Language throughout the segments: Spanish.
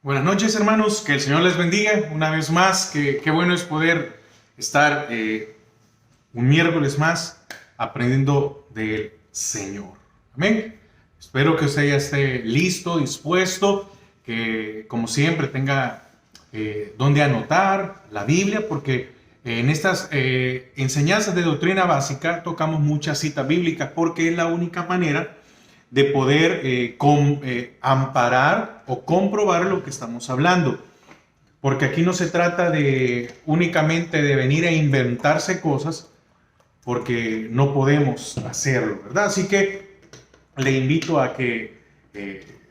Buenas noches, hermanos, que el Señor les bendiga una vez más. Qué bueno es poder estar un miércoles más aprendiendo del Señor. Amén. Espero que usted ya esté listo, dispuesto, que como siempre tenga donde anotar la Biblia, porque en estas enseñanzas de doctrina básica tocamos muchas citas bíblicas, porque es la única manera de poder amparar o comprobar lo que estamos hablando. Porque aquí no se trata de únicamente de venir a inventarse cosas, porque no podemos hacerlo, ¿verdad? Así que le invito a que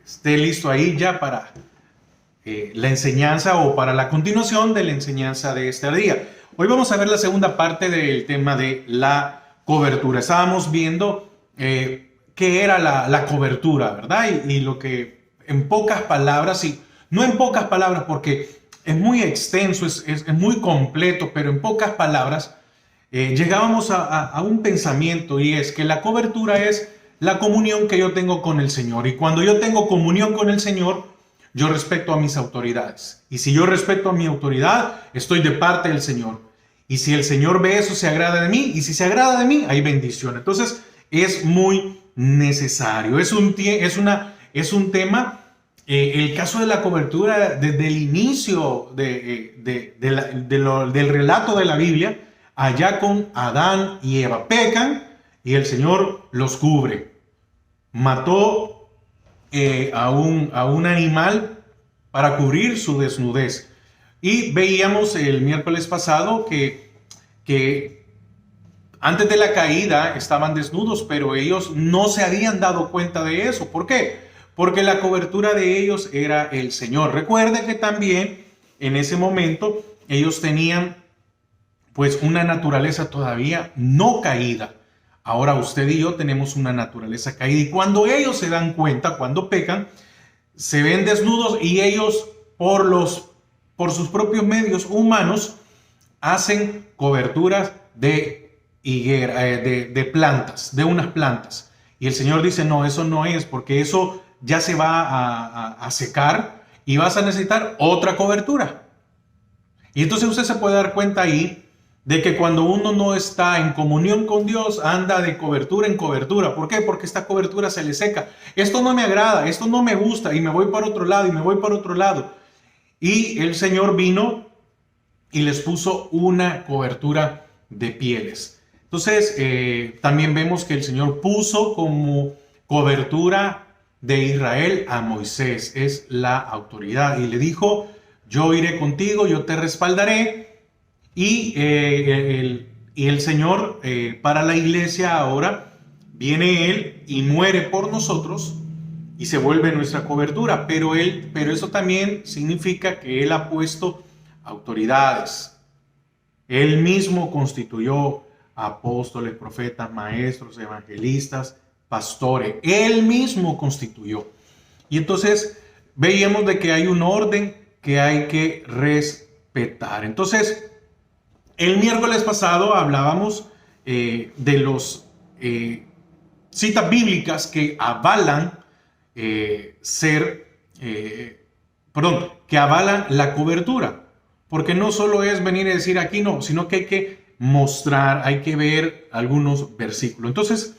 esté listo ahí ya para la enseñanza o para la continuación de la enseñanza de este día. Hoy vamos a ver la segunda parte del tema de la cobertura. Estábamos viendo qué era la cobertura, ¿verdad? Y lo que en pocas palabras, y no en pocas palabras porque es muy extenso, es muy completo, pero en pocas palabras llegábamos a un pensamiento, y es que la cobertura es la comunión que yo tengo con el Señor. Y cuando yo tengo comunión con el Señor, yo respeto a mis autoridades. Y si yo respeto a mi autoridad, estoy de parte del Señor. Y si el Señor ve eso, se agrada de mí. Y si se agrada de mí, hay bendición. Entonces, es muy necesario. Es un tema, el caso de la cobertura, desde el inicio del relato de la Biblia, allá con Adán y Eva. Pecan y el Señor los cubre. Mató a un animal para cubrir su desnudez. Y veíamos el miércoles pasado que antes de la caída estaban desnudos, pero ellos no se habían dado cuenta de eso. ¿Por qué? Porque la cobertura de ellos era el Señor. Recuerde que también en ese momento ellos tenían pues una naturaleza todavía no caída. Ahora usted y yo tenemos una naturaleza caída, y cuando ellos se dan cuenta, cuando pecan, se ven desnudos, y ellos por sus propios medios humanos hacen coberturas de higuera, de plantas, de unas plantas. Y el Señor dice, no, eso no es, porque eso ya se va a secar y vas a necesitar otra cobertura. Y entonces usted se puede dar cuenta ahí de que cuando uno no está en comunión con Dios, anda de cobertura en cobertura. ¿Por qué? Porque esta cobertura se le seca. Esto no me agrada, esto no me gusta, y me voy para otro lado, y me voy para otro lado. Y el Señor vino y les puso una cobertura de pieles. Entonces, también vemos que el Señor puso como cobertura de Israel a Moisés. Es la autoridad. Y le dijo, yo iré contigo, yo te respaldaré. Y el Señor, para la iglesia ahora, viene Él y muere por nosotros y se vuelve nuestra cobertura. Pero eso también significa que Él ha puesto autoridades. Él mismo constituyó apóstoles, profetas, maestros, evangelistas, pastores. Él mismo constituyó. Y entonces veíamos de que hay un orden que hay que respetar. Entonces, el miércoles pasado hablábamos de los citas bíblicas que avalan que avalan la cobertura. Porque no solo es venir a decir aquí no, sino que hay que mostrar, hay que ver algunos versículos. Entonces,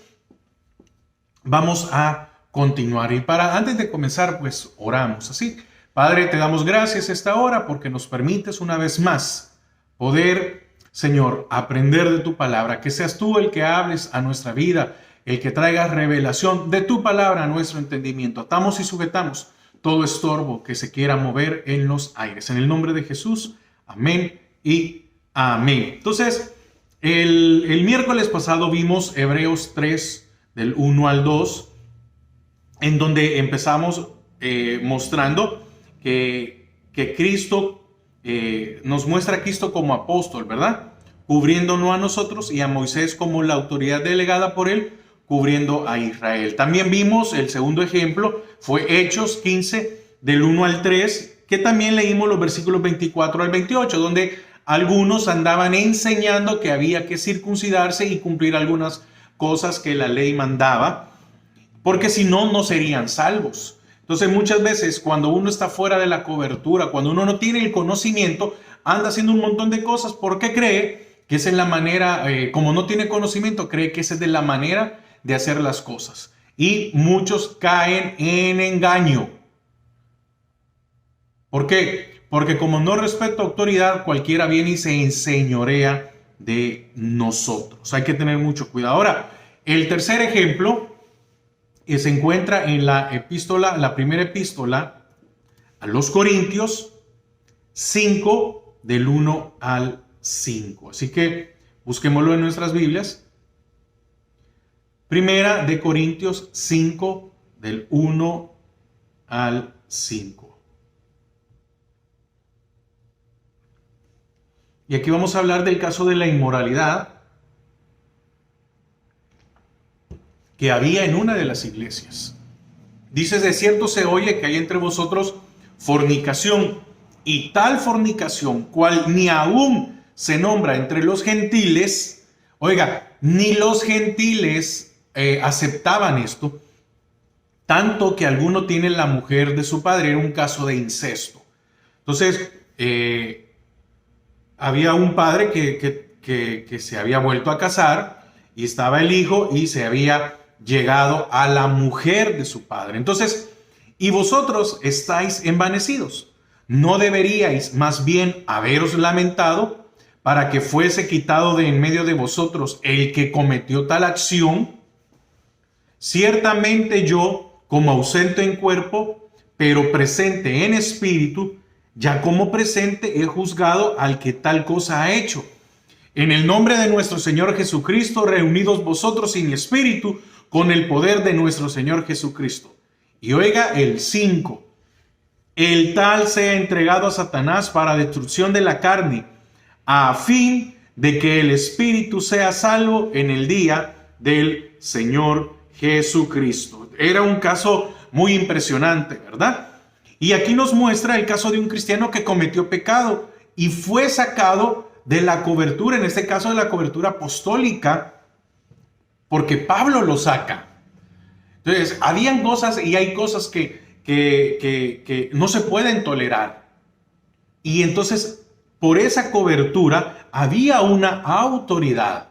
vamos a continuar. Y antes de comenzar, pues oramos así. Padre, te damos gracias esta hora porque nos permites una vez más poder, Señor, aprender de tu palabra. Que seas tú el que hables a nuestra vida, el que traiga revelación de tu palabra a nuestro entendimiento. Atamos y sujetamos todo estorbo que se quiera mover en los aires. En el nombre de Jesús, amén y amén. Entonces, el miércoles pasado vimos Hebreos 3, del 1 al 2, en donde empezamos mostrando que Cristo nos muestra a Cristo como apóstol, ¿verdad? Cubriéndonos a nosotros, y a Moisés como la autoridad delegada por él, cubriendo a Israel. También vimos el segundo ejemplo, fue Hechos 15, del 1 al 3, que también leímos los versículos 24 al 28, donde algunos andaban enseñando que había que circuncidarse y cumplir algunas cosas que la ley mandaba, porque si no, no serían salvos. Entonces muchas veces cuando uno está fuera de la cobertura, cuando uno no tiene el conocimiento, anda haciendo un montón de cosas porque cree que esa es la manera, como no tiene conocimiento, cree que esa es de la manera de hacer las cosas. Y muchos caen en engaño. ¿Por qué? Porque como no respeta autoridad, cualquiera viene y se enseñorea de nosotros. Hay que tener mucho cuidado. Ahora, el tercer ejemplo se encuentra en la primera epístola a los Corintios 5, del 1 al 5. Así que busquémoslo en nuestras Biblias. Primera de Corintios 5, del 1 al 5. Y aquí vamos a hablar del caso de la inmoralidad que había en una de las iglesias. Dice: de cierto se oye que hay entre vosotros fornicación, y tal fornicación, cual ni aún se nombra entre los gentiles. Oiga, ni los gentiles aceptaban esto, tanto que alguno tiene la mujer de su padre. Era un caso de incesto. Entonces, había un padre que se había vuelto a casar, y estaba el hijo y se había llegado a la mujer de su padre. Entonces, y vosotros estáis envanecidos. ¿No deberíais más bien haberos lamentado para que fuese quitado de en medio de vosotros el que cometió tal acción? Ciertamente yo, como ausente en cuerpo, pero presente en espíritu, ya como presente he juzgado al que tal cosa ha hecho. En el nombre de nuestro Señor Jesucristo, reunidos vosotros en espíritu, con el poder de nuestro Señor Jesucristo. Y oiga el 5. El tal sea entregado a Satanás para destrucción de la carne, a fin de que el espíritu sea salvo en el día del Señor Jesucristo. Era un caso muy impresionante, ¿verdad? Y aquí nos muestra el caso de un cristiano que cometió pecado y fue sacado de la cobertura, en este caso de la cobertura apostólica, porque Pablo lo saca. Entonces, habían cosas y hay cosas que no se pueden tolerar. Y entonces, por esa cobertura, había una autoridad.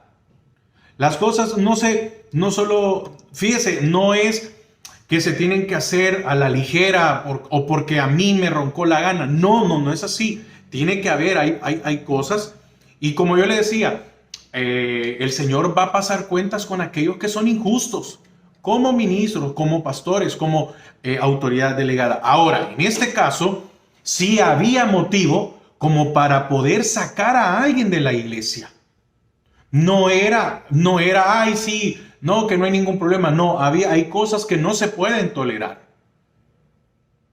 Las cosas no solo, fíjese, no es que se tienen que hacer a la ligera o porque a mí me roncó la gana. No es así. Tiene que haber, hay cosas. Y como yo le decía, el Señor va a pasar cuentas con aquellos que son injustos, como ministros, como pastores, como autoridad delegada. Ahora, en este caso, sí había motivo como para poder sacar a alguien de la iglesia. No era, ay, sí, no, que no hay ningún problema. No, hay cosas que no se pueden tolerar.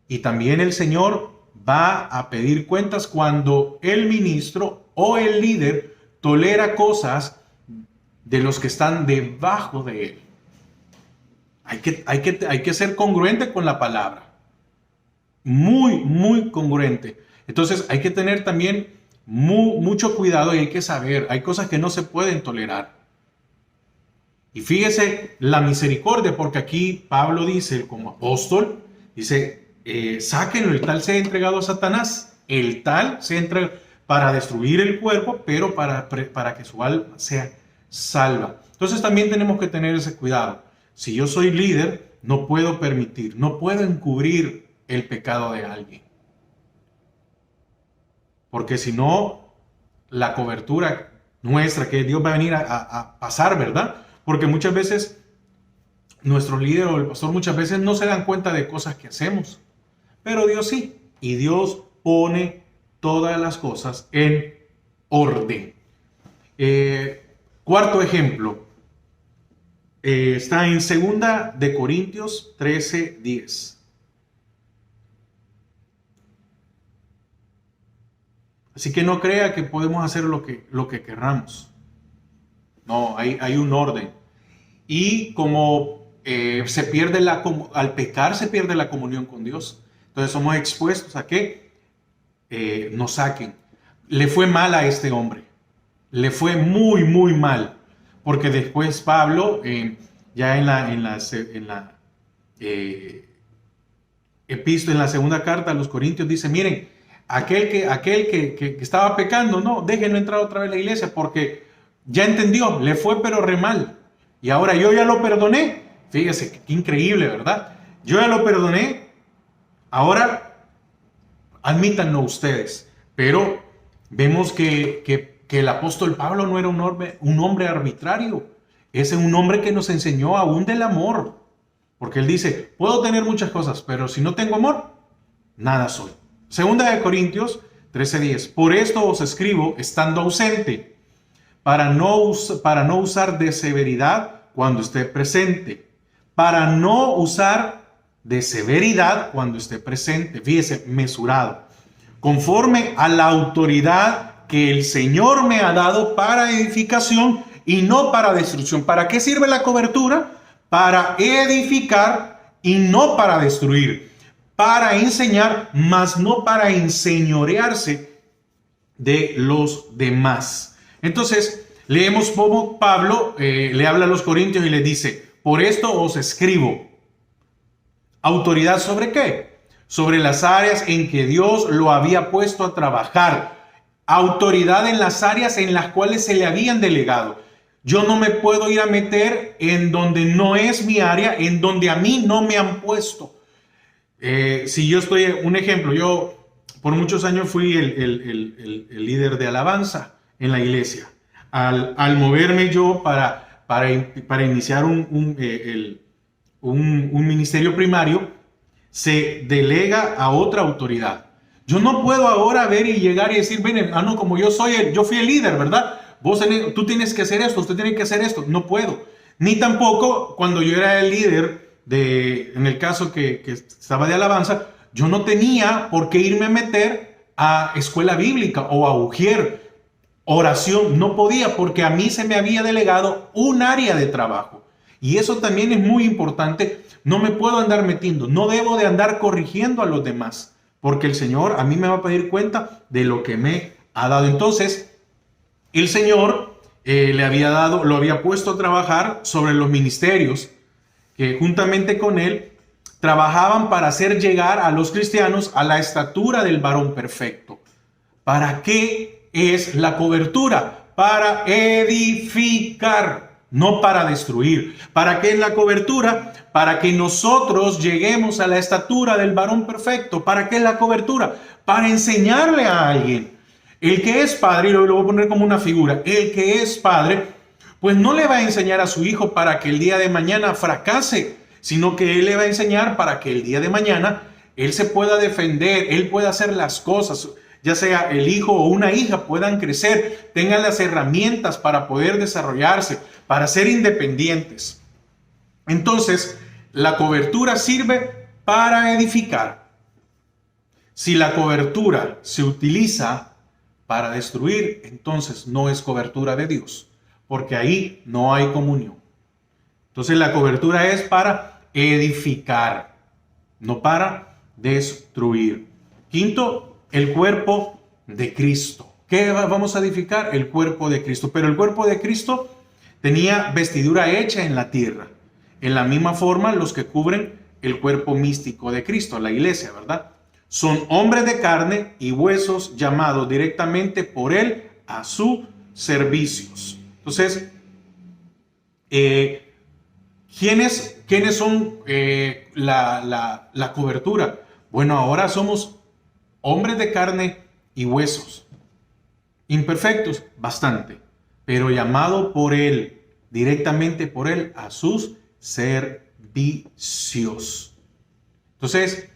Y también el Señor va a pedir cuentas cuando el ministro o el líder tolera cosas de los que están debajo de él. Hay que ser congruente con la palabra. Muy congruente. Entonces hay que tener también mucho cuidado y hay que saber, hay cosas que no se pueden tolerar. Y fíjese la misericordia, porque aquí Pablo dice, como apóstol, dice, sáquenlo, el tal sea entregado a Satanás. El tal se entrega para destruir el cuerpo, pero para que su alma sea salva. Entonces también tenemos que tener ese cuidado. Si yo soy líder, no puedo permitir, no puedo encubrir el pecado de alguien. Porque si no, la cobertura nuestra, que Dios va a venir a pasar, ¿verdad? Porque muchas veces nuestro líder o el pastor muchas veces no se dan cuenta de cosas que hacemos. Pero Dios sí. Y Dios pone todas las cosas en orden. Cuarto ejemplo. Está en 2 de Corintios 13:10. Así que no crea que podemos hacer lo que querramos. No, hay un orden. Y como se pierde al pecar se pierde la comunión con Dios. Entonces somos expuestos a que nos saquen. Le fue mal a este hombre. Le fue muy mal. Porque después Pablo, ya en la epístola, en la segunda carta a los Corintios, dice, miren, aquel que estaba pecando, no, déjenlo entrar otra vez a la iglesia porque ya entendió, le fue pero re mal. Y ahora yo ya lo perdoné. Fíjese, qué increíble, ¿verdad? Yo ya lo perdoné, ahora admítanlo ustedes. Pero vemos que el apóstol Pablo no era un hombre arbitrario. Es un hombre que nos enseñó aún del amor. Porque él dice, puedo tener muchas cosas, pero si no tengo amor, nada soy. Segunda de Corintios 13:10. Por esto os escribo estando ausente, para no usar de severidad cuando esté presente. Para no usar de severidad cuando esté presente. Fíjese, mesurado. Conforme a la autoridad que el Señor me ha dado para edificación y no para destrucción. ¿Para qué sirve la cobertura? Para edificar y no para destruir. Para enseñar, mas no para enseñorearse de los demás. Entonces, leemos como Pablo le habla a los corintios y les dice, por esto os escribo. ¿Autoridad sobre qué? Sobre las áreas en que Dios lo había puesto a trabajar. Autoridad en las áreas en las cuales se le habían delegado. Yo no me puedo ir a meter en donde no es mi área, en donde a mí no me han puesto. Si yo estoy, un ejemplo, yo por muchos años fui el líder de alabanza en la iglesia. Al moverme yo para iniciar un ministerio primario, se delega a otra autoridad. Yo no puedo ahora ver y llegar y decir, ven, no, como yo fui el líder, ¿verdad? Tú tienes que hacer esto, usted tiene que hacer esto. No puedo. Ni tampoco cuando yo era el líder en el caso que estaba de alabanza, yo no tenía por qué irme a meter a escuela bíblica o a ujier, oración. No podía porque a mí se me había delegado un área de trabajo. Y eso también es muy importante. No me puedo andar metiendo, no debo de andar corrigiendo a los demás, porque el Señor a mí me va a pedir cuenta de lo que me ha dado. Entonces, el Señor lo había puesto a trabajar sobre los ministerios que juntamente con él trabajaban para hacer llegar a los cristianos a la estatura del varón perfecto. ¿Para qué es la cobertura? Para edificar, no para destruir. ¿Para qué es la cobertura? Para que nosotros lleguemos a la estatura del varón perfecto. ¿Para qué es la cobertura? Para enseñarle a alguien. El que es padre, y lo voy a poner como una figura, el que es padre, pues no le va a enseñar a su hijo para que el día de mañana fracase, sino que él le va a enseñar para que el día de mañana él se pueda defender, él pueda hacer las cosas, ya sea el hijo o una hija puedan crecer, tengan las herramientas para poder desarrollarse, para ser independientes. Entonces, la cobertura sirve para edificar. Si la cobertura se utiliza para destruir, entonces no es cobertura de Dios, porque ahí no hay comunión. Entonces la cobertura es para edificar, no para destruir. Quinto, el cuerpo de Cristo. ¿Qué vamos a edificar? El cuerpo de Cristo. Pero el cuerpo de Cristo tenía vestidura hecha en la tierra. En la misma forma, los que cubren el cuerpo místico de Cristo, la iglesia, ¿verdad? Son hombres de carne y huesos llamados directamente por él a sus servicios. Entonces, ¿quiénes son la cobertura? Bueno, ahora somos hombres de carne y huesos. Imperfectos, bastante, pero llamado por él, directamente por él, a sus servicios. Entonces,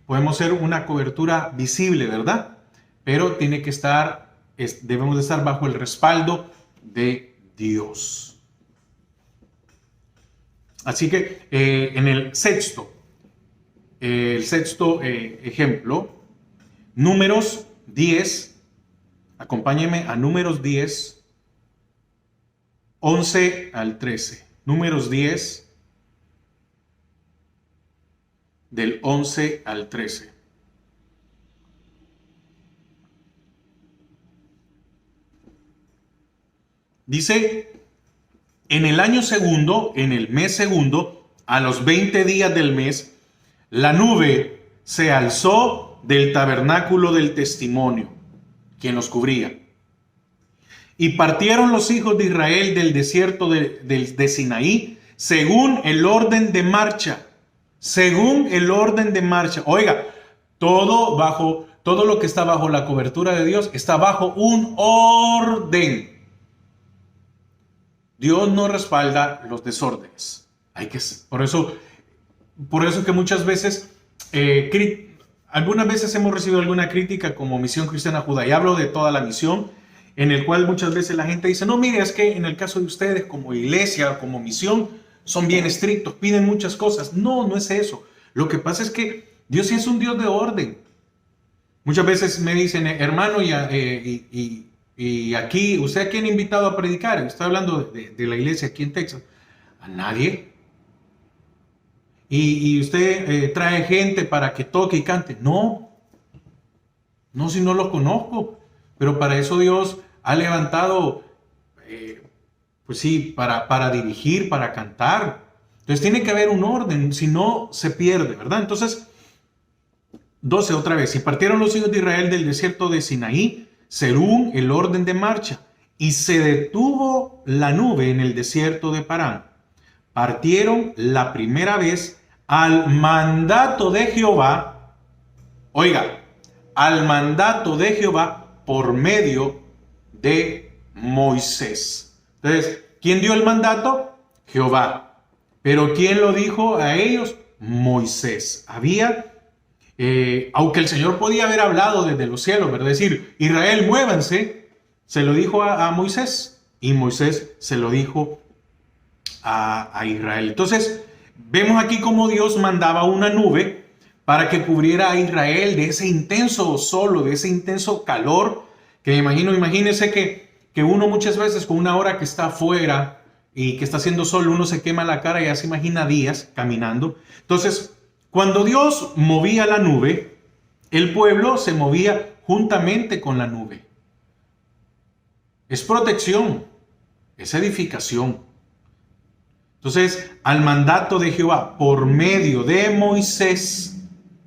podemos ser una cobertura visible, ¿verdad? Pero tiene que debemos de estar bajo el respaldo de Dios. Así que en el sexto ejemplo, Números 10, acompáñenme a Números 10, 11 al 13. Números 10, del 11 al 13. Dice, en el año segundo, en el mes segundo, a los 20 días del mes, la nube se alzó del tabernáculo del testimonio, quien los cubría. Y partieron los hijos de Israel del desierto de Sinaí, según el orden de marcha. Según el orden de marcha. Oiga, todo lo que está bajo la cobertura de Dios está bajo un orden. Dios no respalda los desórdenes. Por eso que muchas veces, algunas veces hemos recibido alguna crítica como Misión Cristiana Judá, y hablo de toda la misión, en el cual muchas veces la gente dice, no, mire, es que en el caso de ustedes como iglesia, como misión, son bien estrictos, piden muchas cosas. No, no es eso. Lo que pasa es que Dios sí es un Dios de orden. Muchas veces me dicen, hermano, y aquí, ¿usted a quién ha invitado a predicar? Estoy hablando de la iglesia aquí en Texas. A nadie. Y usted trae gente para que toque y cante. No, si no lo conozco. Pero para eso Dios ha levantado, pues sí, para dirigir, para cantar. Entonces tiene que haber un orden, si no se pierde, ¿verdad? Entonces, 12 otra vez. Y partieron los hijos de Israel del desierto de Sinaí, según el orden de marcha, y se detuvo la nube en el desierto de Parán. Partieron la primera vez al mandato de Jehová, oiga, al mandato de Jehová por medio de Moisés. Entonces, ¿quién dio el mandato? Jehová. Pero ¿quién lo dijo a ellos? Moisés. Aunque el Señor podía haber hablado desde los cielos, ¿verdad? Decir, Israel, muévanse, se lo dijo a Moisés, y Moisés se lo dijo a Israel. Entonces, vemos aquí cómo Dios mandaba una nube para que cubriera a Israel de ese intenso sol, de ese intenso calor, que imagínense que uno muchas veces con una hora que está afuera y que está haciendo sol, uno se quema la cara y ya se imagina días caminando. Entonces, cuando Dios movía la nube, el pueblo se movía juntamente con la nube. Es protección, es edificación. Entonces, al mandato de Jehová por medio de Moisés,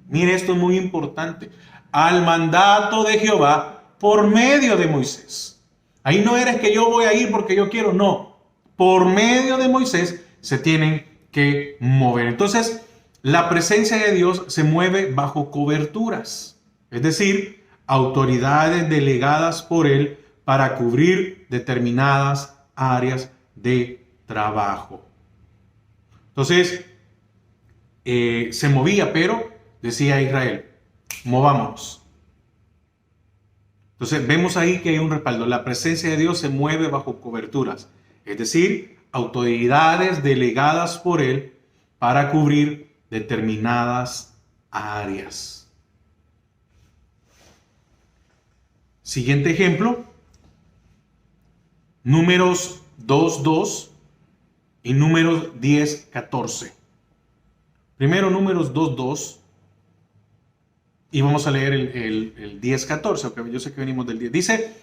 mire, esto es muy importante, al mandato de Jehová por medio de Moisés. Ahí no eres que yo voy a ir porque yo quiero, no. Por medio de Moisés se tienen que mover. Entonces, la presencia de Dios se mueve bajo coberturas, es decir, autoridades delegadas por Él para cubrir determinadas áreas de trabajo. Entonces, se movía, pero decía Israel, movámonos. Entonces, vemos ahí que hay un respaldo. La presencia de Dios se mueve bajo coberturas, es decir, autoridades delegadas por Él para cubrir determinadas áreas. Siguiente ejemplo, Números 2:2 y Números 10:14. Primero Números 2:2 y vamos a leer el 10:14, okay, yo sé que venimos del 10. Dice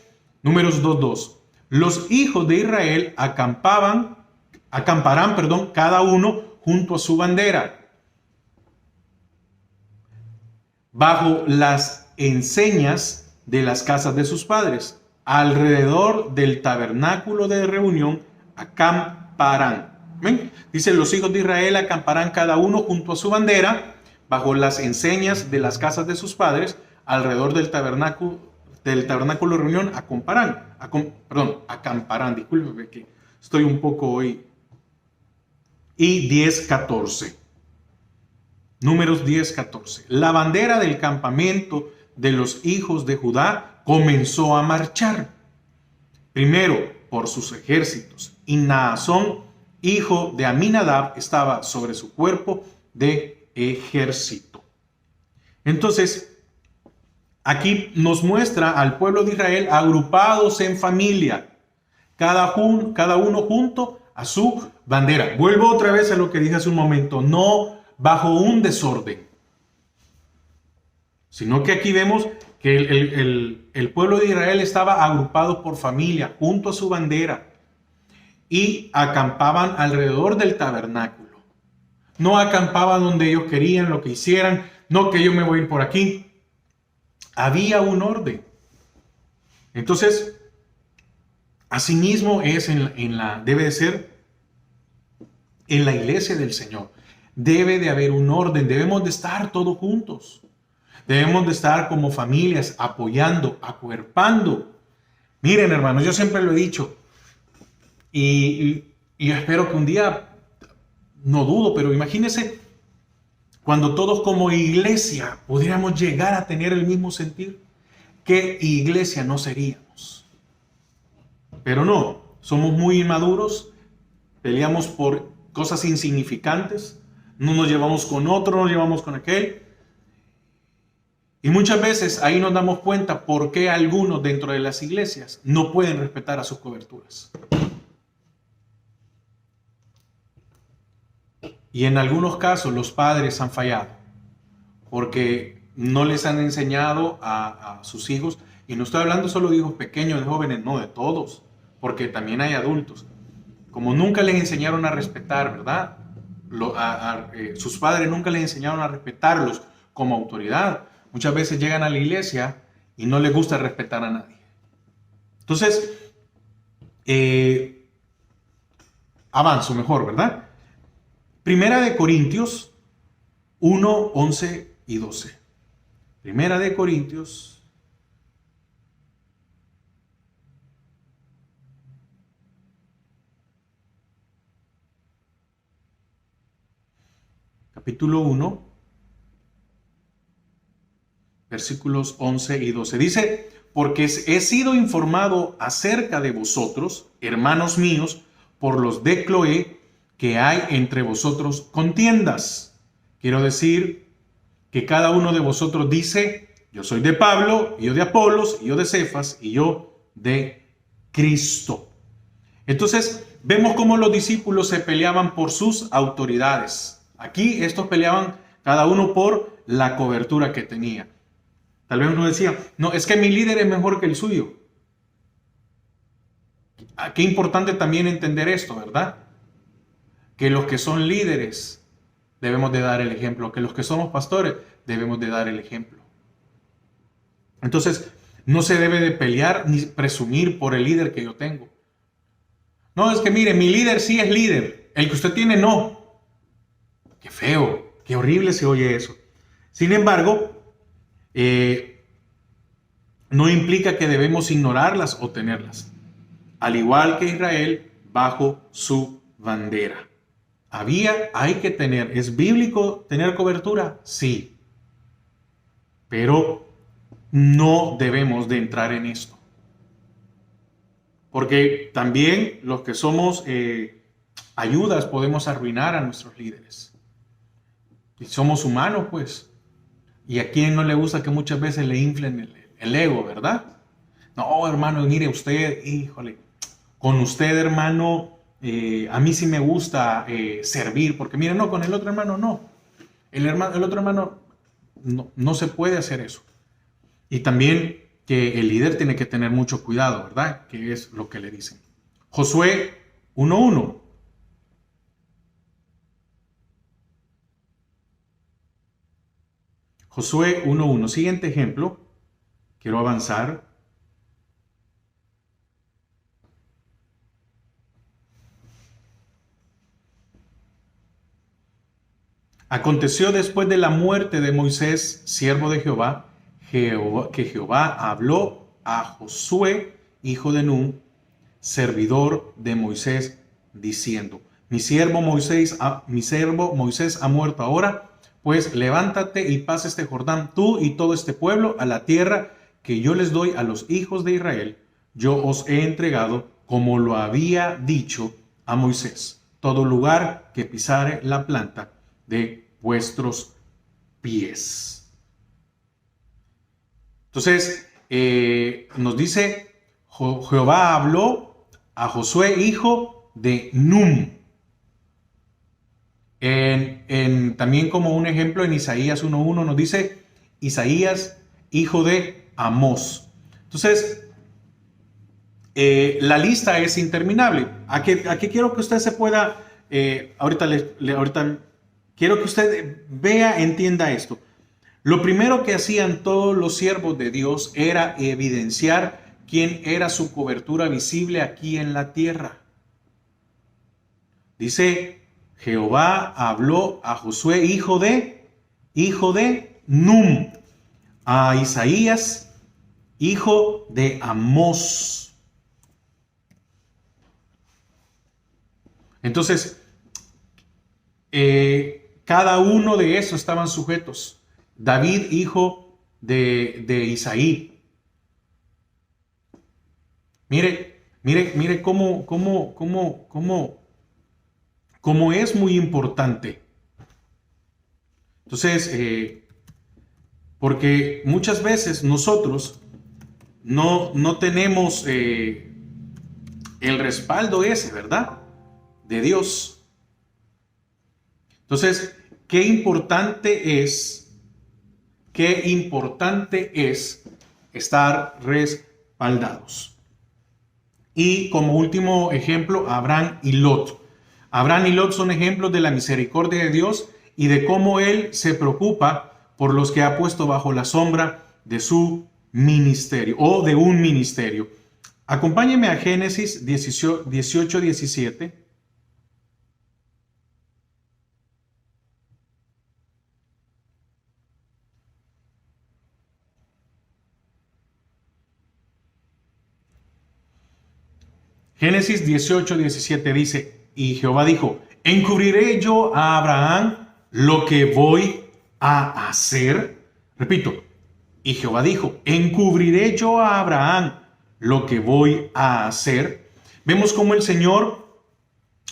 Números 2:2. Los hijos de Israel acamparán, cada uno junto a su bandera, bajo las enseñas de las casas de sus padres, alrededor del tabernáculo de reunión acamparán. ¿Ven? Dice, los hijos de Israel acamparán cada uno junto a su bandera, bajo las enseñas de las casas de sus padres, alrededor del tabernáculo de reunión acamparán. Disculpe que estoy un poco hoy. Y 10:14. Números 10:14. La bandera del campamento de los hijos de Judá comenzó a marchar. Primero por sus ejércitos. Y Naasón, hijo de Aminadab, estaba sobre su cuerpo de ejército. Entonces, aquí nos muestra al pueblo de Israel agrupados en familia, cada uno junto a su bandera. Vuelvo otra vez a lo que dije hace un momento, no bajo un desorden, sino que aquí vemos que el pueblo de Israel estaba agrupado por familia, junto a su bandera, y acampaban alrededor del tabernáculo. no acampaba donde ellos querían, lo que hicieran, no que yo me voy a ir por aquí. Había un orden. Entonces, asimismo es debe de ser en la iglesia del Señor. Debe de haber un orden, debemos de estar todos juntos. Debemos de estar como familias apoyando, acuerpando. Miren, hermanos, yo siempre lo he dicho y yo espero que un día, no dudo, pero imagínense cuando todos como iglesia pudiéramos llegar a tener el mismo sentir. ¿Qué iglesia no seríamos? Pero no, somos muy inmaduros, peleamos por cosas insignificantes, no nos llevamos con otro, no nos llevamos con aquel. Y muchas veces ahí nos damos cuenta por qué algunos dentro de las iglesias no pueden respetar a sus coberturas. Y en algunos casos los padres han fallado porque no les han enseñado a sus hijos. Y no estoy hablando solo de hijos pequeños, de jóvenes, no, de todos, porque también hay adultos. Como nunca les enseñaron a respetar, ¿verdad? Sus padres nunca les enseñaron a respetarlos como autoridad. Muchas veces llegan a la iglesia y no les gusta respetar a nadie. Entonces, avanzo mejor, ¿verdad? Primera de Corintios 1, 11 y 12. Primera de Corintios capítulo 1, versículos 11 y 12. Dice, porque he sido informado acerca de vosotros, hermanos míos, por los de Cloé, que hay entre vosotros contiendas. Quiero decir que cada uno de vosotros dice, yo soy de Pablo, y yo de Apolos, y yo de Cefas, y yo de Cristo. Entonces, vemos cómo los discípulos se peleaban por sus autoridades. Aquí estos peleaban cada uno por la cobertura que tenía. Tal vez uno decía, no, es que mi líder es mejor que el suyo. Qué importante también entender esto, ¿verdad? Que los que son líderes debemos de dar el ejemplo, que los que somos pastores debemos de dar el ejemplo. Entonces, no se debe de pelear ni presumir por el líder que yo tengo. No, es que mire, mi líder sí es líder, el que usted tiene no. Qué feo, qué horrible se oye eso. Sin embargo, no implica que debemos ignorarlas o tenerlas. Al igual que Israel, bajo su bandera. Hay que tener, ¿es bíblico tener cobertura? Sí. Pero no debemos de entrar en esto. Porque también los que somos ayudas podemos arruinar a nuestros líderes. Y somos humanos, pues. Y a quien no le gusta que muchas veces le inflen el ego, ¿verdad? No, hermano, mire usted, híjole, con usted, hermano, a mí sí me gusta servir, porque mire, no, con el otro hermano no. El otro hermano no se puede hacer eso. Y también que el líder tiene que tener mucho cuidado, ¿verdad? Que es lo que le dicen. Josué 1:1. Josué 1:1. Siguiente ejemplo. Quiero avanzar. Aconteció después de la muerte de Moisés, siervo de Jehová, que Jehová habló a Josué, hijo de Nun, servidor de Moisés, diciendo: mi siervo Moisés ha muerto ahora, pues levántate y pasa este Jordán, tú y todo este pueblo, a la tierra que yo les doy a los hijos de Israel. Yo os he entregado, como lo había dicho a Moisés, todo lugar que pisare la planta de vuestros pies. Entonces, nos dice, Jehová habló a Josué, hijo de Nun. También como un ejemplo en Isaías 1:1 nos dice Isaías, hijo de Amós. Entonces, la lista es interminable. Aquí quiero que usted se pueda, ahorita quiero que usted vea, entienda esto. Lo primero que hacían todos los siervos de Dios era evidenciar quién era su cobertura visible aquí en la tierra. Dice, Jehová habló a Josué, hijo de Num, a Isaías, hijo de Amós. Entonces, cada uno de esos estaban sujetos. David, hijo de Isaí. Mire cómo es muy importante. Entonces, porque muchas veces nosotros no tenemos el respaldo ese, ¿verdad? De Dios. Entonces, qué importante es estar respaldados. Y como último ejemplo, Abraham y Lot. Abraham y Lot son ejemplos de la misericordia de Dios y de cómo Él se preocupa por los que ha puesto bajo la sombra de su ministerio o de un ministerio. Acompáñenme a Génesis 18:17. Génesis 18:17 dice, y Jehová dijo, ¿encubriré yo a Abraham lo que voy a hacer? Repito, y Jehová dijo, ¿encubriré yo a Abraham lo que voy a hacer? Vemos cómo el Señor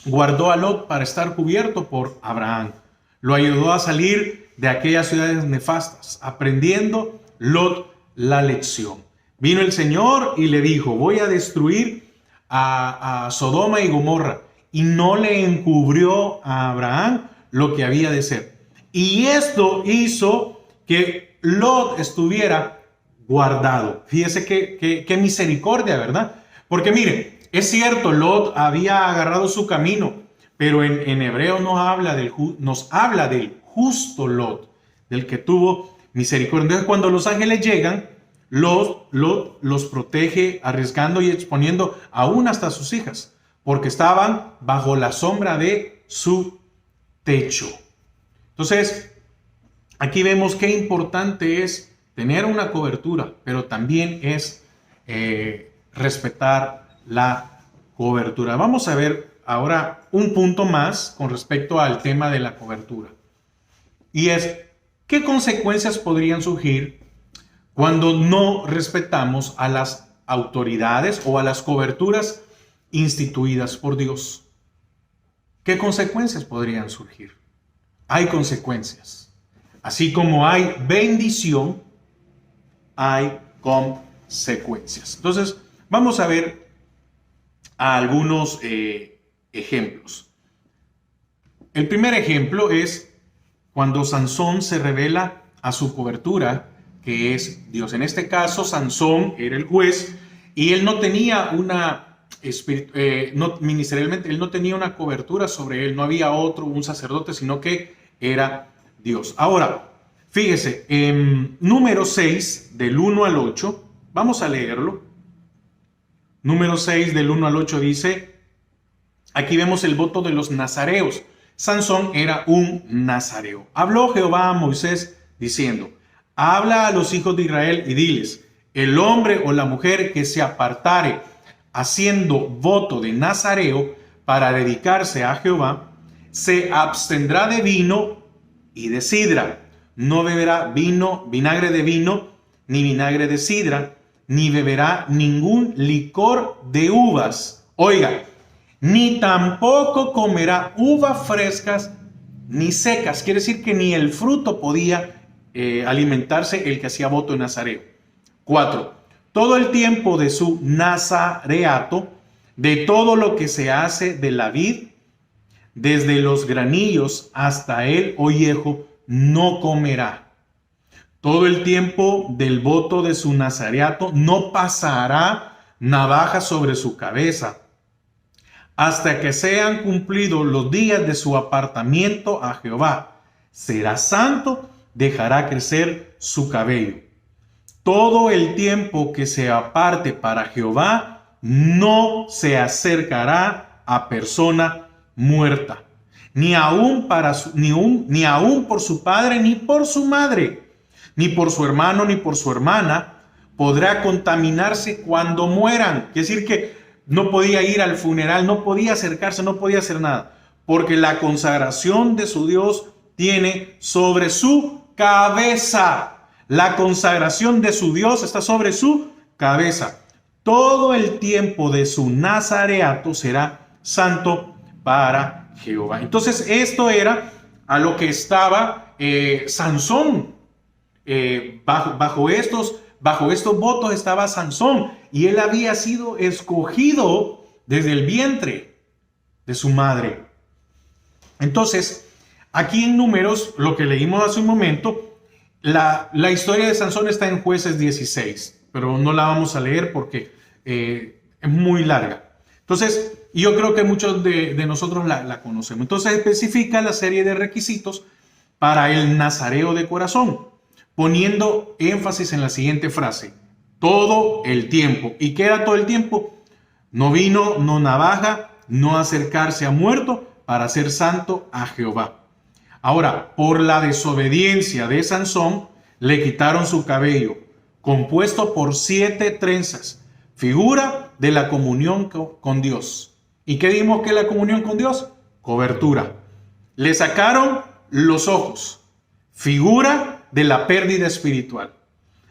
guardó a Lot para estar cubierto por Abraham. Lo ayudó a salir de aquellas ciudades nefastas, aprendiendo Lot la lección. Vino el Señor y le dijo, voy a destruir a Sodoma y Gomorra, y no le encubrió a Abraham lo que había de ser. Y esto hizo que Lot estuviera guardado. Fíjese qué misericordia, ¿verdad? Porque mire, es cierto, Lot había agarrado su camino, pero en hebreo nos habla del justo Lot, del que tuvo misericordia. Entonces, cuando los ángeles llegan, Lot los protege, arriesgando y exponiendo aún hasta sus hijas, porque estaban bajo la sombra de su techo. Entonces, aquí vemos qué importante es tener una cobertura, pero también es respetar la cobertura. Vamos a ver ahora un punto más con respecto al tema de la cobertura. Y es, ¿qué consecuencias podrían surgir cuando no respetamos a las autoridades o a las coberturas instituidas por Dios? ¿Qué consecuencias podrían surgir? Hay consecuencias. Así como hay bendición, hay consecuencias. Entonces, vamos a ver algunos ejemplos. El primer ejemplo es cuando Sansón se revela a su cobertura, que es Dios. En este caso, Sansón era el juez y él no tenía ministerialmente, él no tenía una cobertura sobre él, no había un sacerdote, sino que era Dios. Ahora, fíjese, en número 6, del 1 al 8, vamos a leerlo. Número 6, del 1 al 8 dice, aquí vemos el voto de los nazareos. Sansón era un nazareo. Habló Jehová a Moisés diciendo, habla a los hijos de Israel y diles, el hombre o la mujer que se apartare haciendo voto de nazareo para dedicarse a Jehová, se abstendrá de vino y de sidra. No beberá vinagre de vino, ni vinagre de sidra, ni beberá ningún licor de uvas. Oiga, ni tampoco comerá uvas frescas ni secas. Quiere decir que ni el fruto podía alimentarse el que hacía voto de nazareo. 4. Todo el tiempo de su nazareato, de todo lo que se hace de la vid, desde los granillos hasta el ollejo, no comerá. Todo el tiempo del voto de su nazareato no pasará navaja sobre su cabeza, hasta que sean cumplidos los días de su apartamiento a Jehová, será santo, dejará crecer su cabello. Todo el tiempo que se aparte para Jehová, no se acercará a persona muerta, ni aun por su padre, ni por su madre, ni por su hermano, ni por su hermana, podrá contaminarse cuando mueran. Quiere decir que no podía ir al funeral, no podía acercarse, no podía hacer nada, porque la consagración de su Dios tiene sobre su cabeza. La consagración de su Dios está sobre su cabeza. Todo el tiempo de su nazareato será santo para Jehová. Entonces, esto era a lo que estaba Sansón. Bajo estos votos estaba Sansón, y él había sido escogido desde el vientre de su madre. Entonces, aquí en Números, lo que leímos hace un momento, la historia de Sansón está en Jueces 16, pero no la vamos a leer porque es muy larga. Entonces, yo creo que muchos de nosotros la conocemos. Entonces, especifica la serie de requisitos para el nazareo de corazón, poniendo énfasis en la siguiente frase: todo el tiempo. ¿Y qué era todo el tiempo? No vino, no navaja, no acercarse a muerto, para ser santo a Jehová. Ahora, por la desobediencia de Sansón, le quitaron su cabello, compuesto por 7 trenzas, figura de la comunión con Dios. ¿Y qué dimos que es la comunión con Dios? Cobertura. Le sacaron los ojos, figura de la pérdida espiritual.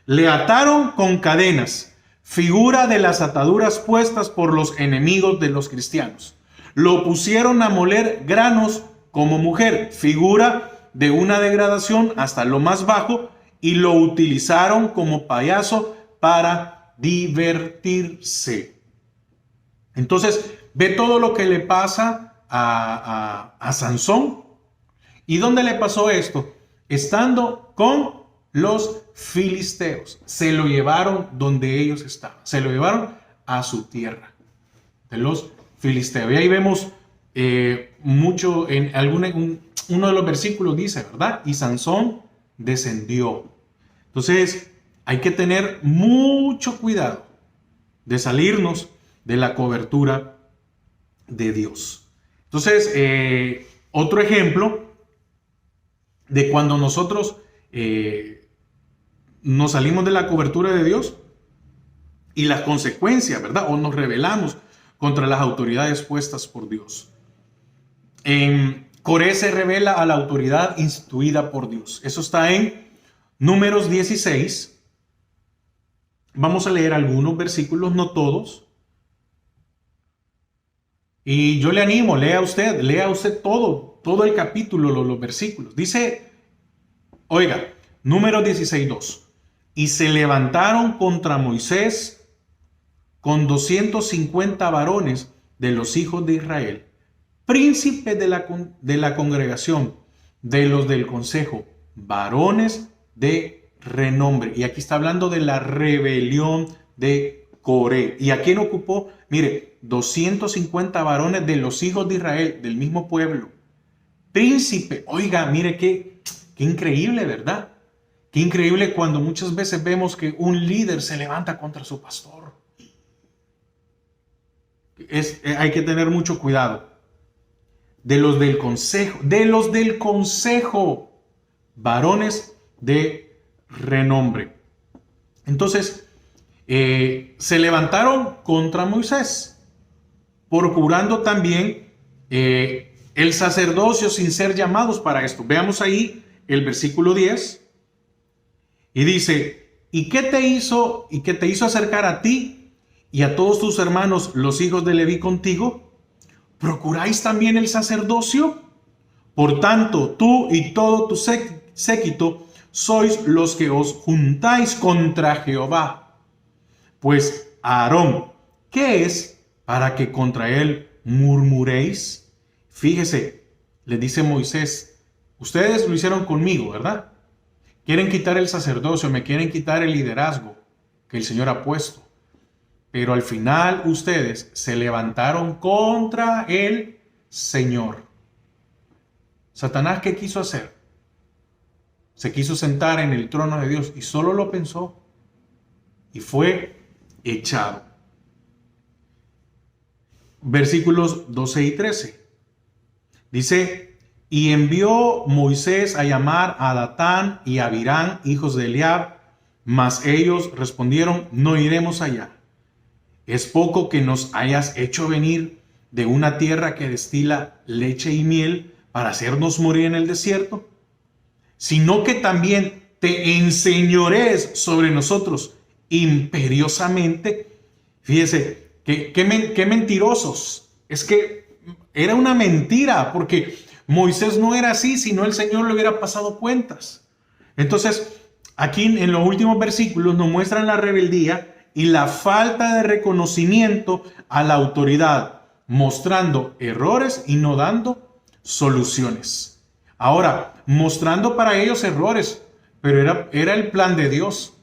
Le ataron con cadenas, figura de las ataduras puestas por los enemigos de los cristianos. Lo pusieron a moler granos como mujer, figura de una degradación hasta lo más bajo, y lo utilizaron como payaso para divertirse. Entonces, ve todo lo que le pasa a Sansón. ¿Y dónde le pasó esto? Estando con los filisteos. Se lo llevaron donde ellos estaban. Se lo llevaron a su tierra de los filisteos. Y ahí vemos mucho en uno de los versículos dice, ¿verdad? Y Sansón descendió. Entonces, hay que tener mucho cuidado de salirnos de la cobertura de Dios. Entonces, otro ejemplo de cuando nosotros nos salimos de la cobertura de Dios y las consecuencias, ¿verdad? O nos rebelamos contra las autoridades puestas por Dios. Coré se revela a la autoridad instituida por Dios. Eso está en Números 16. Vamos a leer algunos versículos, no todos. Y yo le animo, lea usted todo el capítulo, los versículos. Dice, oiga, Números 16:2. Y se levantaron contra Moisés con 250 varones de los hijos de Israel, príncipes de la congregación, de los del consejo, varones de renombre. Y aquí está hablando de la rebelión de Coré. ¿Y a quién ocupó? Mire, 250 varones de los hijos de Israel, del mismo pueblo. Príncipe. Oiga, mire qué increíble, ¿verdad? Qué increíble cuando muchas veces vemos que un líder se levanta contra su pastor. Hay que tener mucho cuidado. De los del consejo, varones de renombre. Entonces, se levantaron contra Moisés, procurando también el sacerdocio sin ser llamados para esto. Veamos ahí el versículo 10. Y dice, ¿y qué te hizo acercar a ti y a todos tus hermanos, los hijos de Leví, contigo? ¿Procuráis también el sacerdocio? Por tanto, tú y todo tu séquito sois los que os juntáis contra Jehová. Pues Aarón, ¿qué es para que contra él murmuréis? Fíjese, le dice Moisés, ustedes lo hicieron conmigo, ¿verdad? Quieren quitar el sacerdocio, me quieren quitar el liderazgo que el Señor ha puesto. Pero al final ustedes se levantaron contra el Señor. Satanás, ¿qué quiso hacer? se quiso sentar en el trono de Dios y solo lo pensó y fue echado. Versículos 12 y 13. Dice, y envió Moisés a llamar a Datán y a Abirán, hijos de Eliab, mas ellos respondieron, no iremos allá. ¿Es poco que nos hayas hecho venir de una tierra que destila leche y miel para hacernos morir en el desierto? Sino que también te enseñorees sobre nosotros imperiosamente. Fíjese, qué mentirosos. Es que era una mentira, porque Moisés no era así, sino el Señor le hubiera pasado cuentas. Entonces, aquí en los últimos versículos nos muestran la rebeldía y la falta de reconocimiento a la autoridad, mostrando errores y no dando soluciones. Ahora, mostrando para ellos errores, pero era el plan de Dios.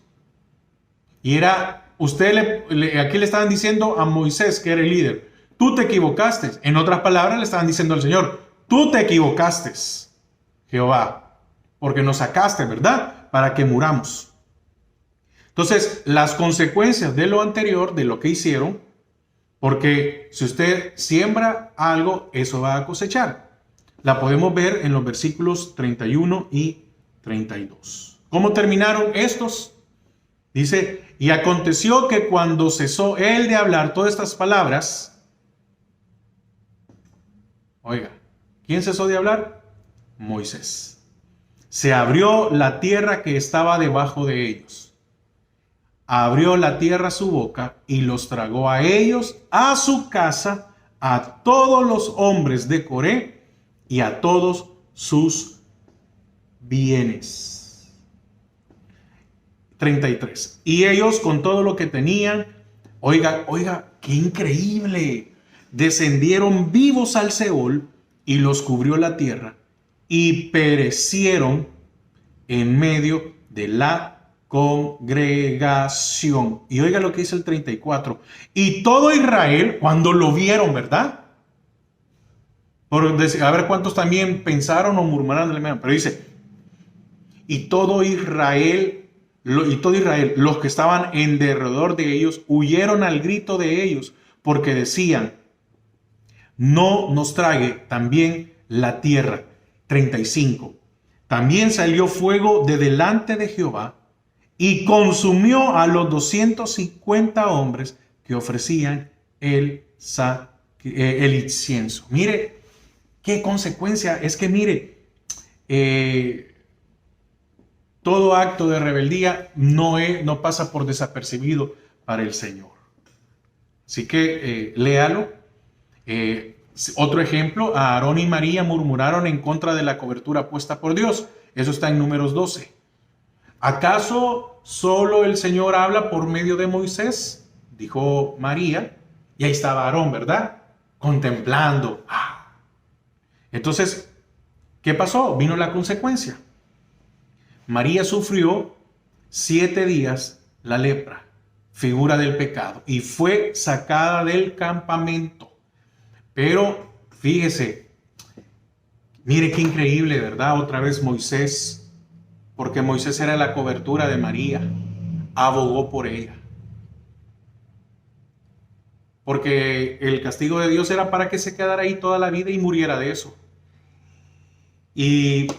Y era, aquí le estaban diciendo a Moisés, que era el líder, tú te equivocaste. En otras palabras, le estaban diciendo al Señor, tú te equivocaste, Jehová, porque nos sacaste, ¿verdad? Para que muramos. Entonces, las consecuencias de lo anterior, de lo que hicieron, porque si usted siembra algo, eso va a cosechar. La podemos ver en los versículos 31 y 32. ¿Cómo terminaron estos? Dice, y aconteció que cuando cesó él de hablar todas estas palabras, oiga, ¿quién cesó de hablar? Moisés. Se abrió la tierra que estaba debajo de ellos. Abrió la tierra su boca y los tragó a ellos, a su casa, a todos los hombres de Coré y a todos sus bienes. 33. Y ellos con todo lo que tenían, oiga, qué increíble, descendieron vivos al Seol y los cubrió la tierra y perecieron en medio de la congregación. Y oiga lo que dice el 34. Y todo Israel, cuando lo vieron, ¿verdad? A ver cuántos también pensaron o murmuraron, pero dice, y todo Israel, los que estaban en derredor de ellos, huyeron al grito de ellos, porque decían, no nos trague también la tierra. 35. También salió fuego de delante de Jehová y consumió a los 250 hombres que ofrecían el incienso. Mire, qué consecuencia. Es que mire, todo acto de rebeldía no pasa por desapercibido para el Señor. Así que léalo. Otro ejemplo, Aarón y María murmuraron en contra de la cobertura puesta por Dios. Eso está en Números 12. ¿Acaso solo el Señor habla por medio de Moisés? Dijo María. Y ahí estaba Aarón, ¿verdad? Contemplando. Entonces, ¿qué pasó? Vino la consecuencia. María sufrió 7 días la lepra, figura del pecado, y fue sacada del campamento. Pero fíjese, mire qué increíble, ¿verdad? Otra vez Moisés, porque Moisés era la cobertura de María, abogó por ella. Porque el castigo de Dios era para que se quedara ahí toda la vida y muriera de eso. Y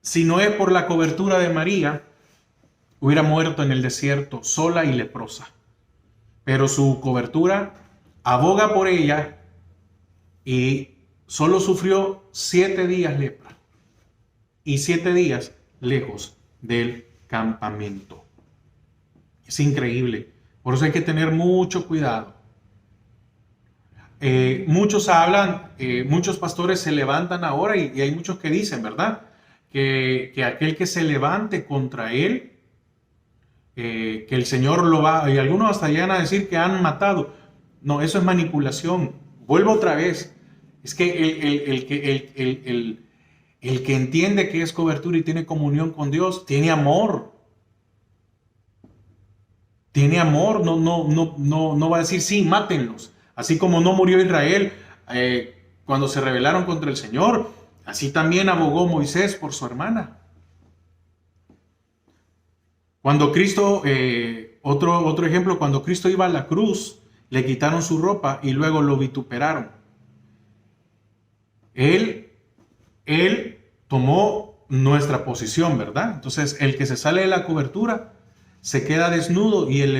si no es por la cobertura de María, hubiera muerto en el desierto, sola y leprosa. Pero su cobertura aboga por ella y solo sufrió 7 días lepra y 7 días lejos del campamento. Es increíble. Por eso hay que tener mucho cuidado. Muchos hablan, muchos pastores se levantan ahora y hay muchos que dicen, ¿verdad? Que aquel que se levante contra él, que el Señor lo va, y algunos hasta llegan a decir que han matado. No, eso es manipulación. Vuelvo otra vez. Es que el que entiende que es cobertura y tiene comunión con Dios, tiene amor. Tiene amor, no va a decir, sí, mátenlos. Así como no murió Israel cuando se rebelaron contra el Señor, así también abogó Moisés por su hermana. Cuando Cristo, otro ejemplo, cuando Cristo iba a la cruz, le quitaron su ropa y luego lo vituperaron. Él tomó nuestra posición, ¿verdad? Entonces, el que se sale de la cobertura se queda desnudo y el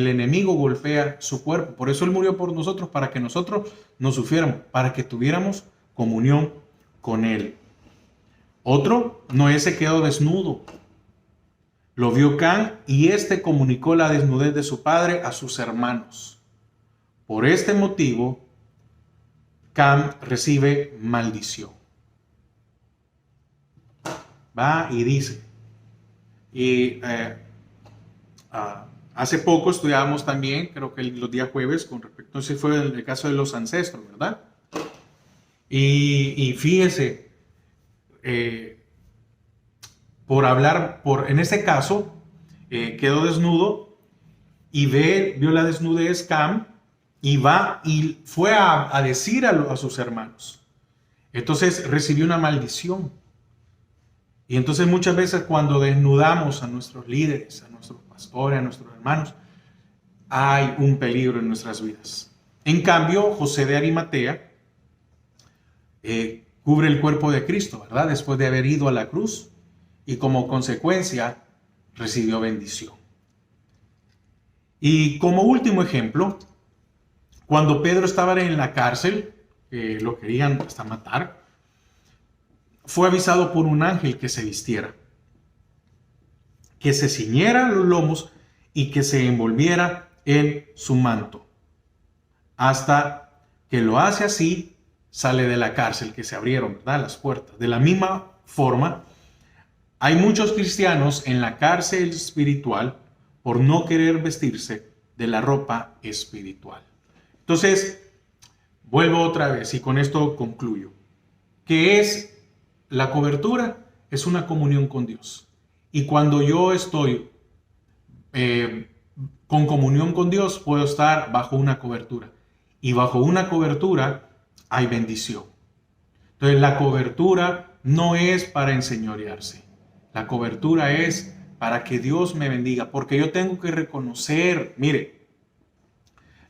enemigo golpea su cuerpo. Por eso Él murió por nosotros, para que nosotros nos sufriéramos, para que tuviéramos comunión con Él. Otro, Noé se quedó desnudo. Lo vio Cam y éste comunicó la desnudez de su padre a sus hermanos. Por este motivo, Cam recibe maldición. Va y dice, hace poco estudiábamos también, creo que los días jueves, con respecto, ese fue el caso de los ancestros, ¿verdad? Y fíjese, en ese caso, quedó desnudo y vio la desnudez Cam y va y fue a decir a sus hermanos. Entonces recibió una maldición. Y entonces muchas veces cuando desnudamos a nuestros líderes, a nuestros pastores, a nuestros hermanos, hay un peligro en nuestras vidas. En cambio, José de Arimatea cubre el cuerpo de Cristo, ¿verdad? Después de haber ido a la cruz y como consecuencia recibió bendición. Y como último ejemplo, cuando Pedro estaba en la cárcel, lo querían hasta matar, fue avisado por un ángel que se vistiera, que se ciñera los lomos y que se envolviera en su manto. Hasta que lo hace así, sale de la cárcel, que se abrieron, ¿verdad?, las puertas. De la misma forma, hay muchos cristianos en la cárcel espiritual por no querer vestirse de la ropa espiritual. Entonces, vuelvo otra vez y con esto concluyo. ¿Qué es la cobertura? Es una comunión con Dios. Y cuando yo estoy con comunión con Dios, puedo estar bajo una cobertura. Y bajo una cobertura hay bendición. Entonces, la cobertura no es para enseñorearse. La cobertura es para que Dios me bendiga. Porque yo tengo que reconocer, mire,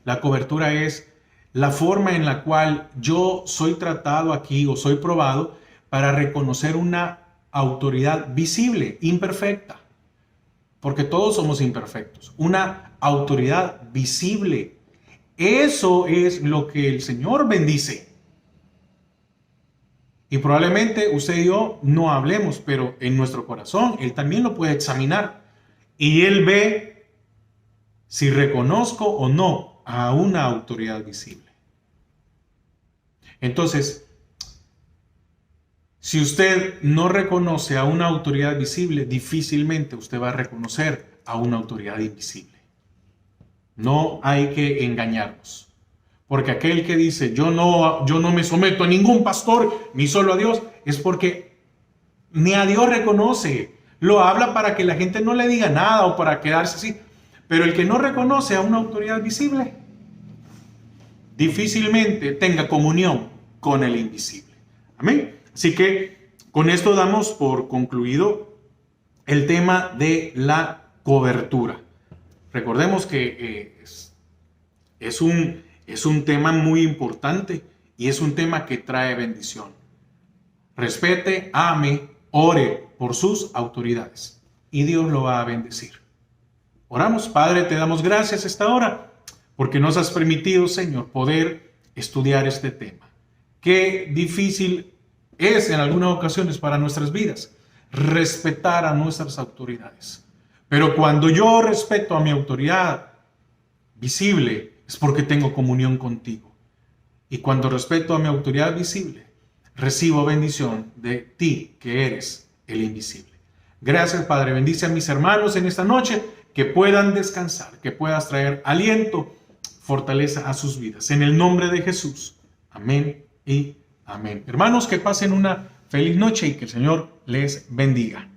la cobertura es la forma en la cual yo soy tratado aquí o soy probado para reconocer una autoridad visible, imperfecta, porque todos somos imperfectos, una autoridad visible. Eso es lo que el Señor bendice. Y probablemente usted y yo no hablemos, pero en nuestro corazón Él también lo puede examinar. Y Él ve si reconozco o no a una autoridad visible. Entonces, si usted no reconoce a una autoridad visible, difícilmente usted va a reconocer a una autoridad invisible. No hay que engañarnos. Porque aquel que dice, yo no me someto a ningún pastor, ni solo a Dios, es porque ni a Dios reconoce. Lo habla para que la gente no le diga nada o para quedarse así. Pero el que no reconoce a una autoridad visible, difícilmente tenga comunión con el invisible. Amén. Así que con esto damos por concluido el tema de la cobertura. Recordemos que es un tema muy importante y es un tema que trae bendición. Respete, ame, ore por sus autoridades y Dios lo va a bendecir. Oramos. Padre, te damos gracias esta hora porque nos has permitido, Señor, poder estudiar este tema. Qué difícil es en algunas ocasiones para nuestras vidas respetar a nuestras autoridades. Pero cuando yo respeto a mi autoridad visible es porque tengo comunión contigo. Y cuando respeto a mi autoridad visible, recibo bendición de ti que eres el invisible. Gracias, Padre. Bendice a mis hermanos en esta noche, que puedan descansar, que puedas traer aliento, fortaleza a sus vidas. En el nombre de Jesús. Amén y amén. Hermanos, que pasen una feliz noche y que el Señor les bendiga.